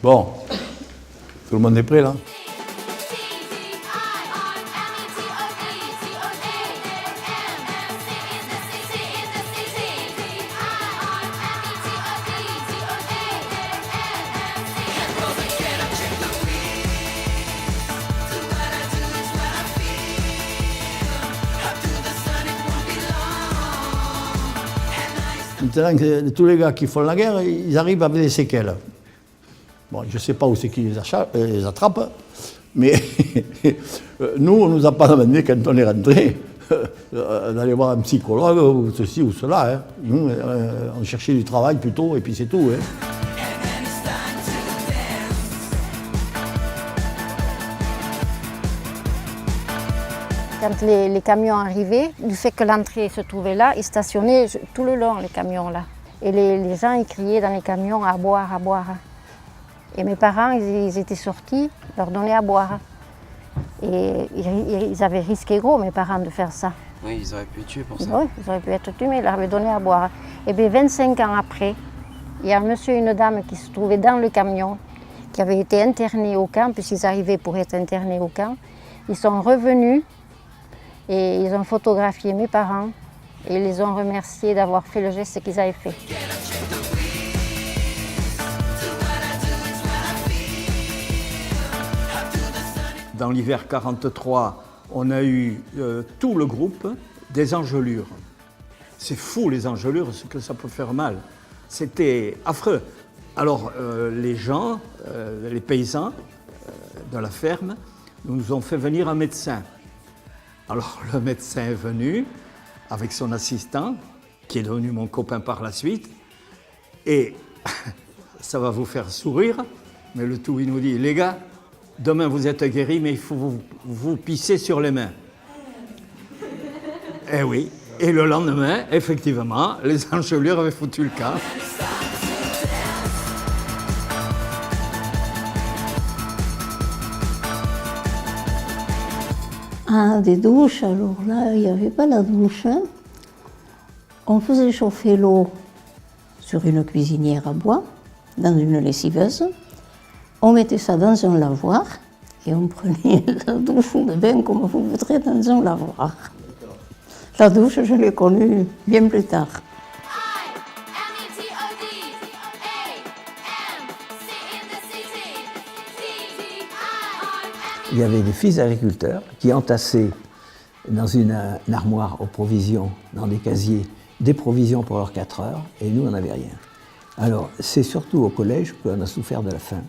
Bon, tout le monde est prêt là? Maintenant, tous les gars qui font la guerre, ils arrivent avec des séquelles. Bon, je ne sais pas où c'est qu'ils les attrapent, mais nous, on ne nous a pas demandé quand on est rentré d'aller voir un psychologue ou ceci ou cela. Hein. Nous, on cherchait du travail plutôt, et puis c'est tout. Hein. Quand les camions arrivaient, du fait que l'entrée se trouvait là, ils stationnaient tout le long, les camions là. Et les gens, ils criaient dans les camions à boire, à boire. Et mes parents, ils étaient sortis, leur donnaient à boire. Et ils avaient risqué gros, mes parents, de faire ça. Oui, ils auraient pu tuer pour ça. Oui, ils auraient pu être tués, mais ils leur avaient donné à boire. Et bien 25 ans après, il y a un monsieur et une dame qui se trouvaient dans le camion, qui avaient été internés au camp, puisqu'ils arrivaient pour être internés au camp. Ils sont revenus et ils ont photographié mes parents et ils les ont remerciés d'avoir fait le geste qu'ils avaient fait. Dans l'hiver 43, on a eu tout le groupe des engelures. C'est fou les engelures, ce que ça peut faire mal. C'était affreux. Alors les gens, les paysans de la ferme, nous ont fait venir un médecin. Alors le médecin est venu avec son assistant, qui est devenu mon copain par la suite, et ça va vous faire sourire, mais le tout il nous dit, les gars, demain vous êtes guéris, mais il faut vous pisser sur les mains. Eh oui, et le lendemain, effectivement, les engelures avaient foutu le camp. Ah, des douches, alors là, il n'y avait pas la douche. Hein. On faisait chauffer l'eau sur une cuisinière à bois, dans une lessiveuse. On mettait ça dans un lavoir et on prenait la douche ou le bain comme vous voudrez dans un lavoir. La douche, je l'ai connue bien plus tard. Il y avait des fils d'agriculteurs qui entassaient dans une armoire aux provisions, dans des casiers, des provisions pour leurs 4 heures, et nous, on n'avait rien. Alors, c'est surtout au collège qu'on a souffert de la faim.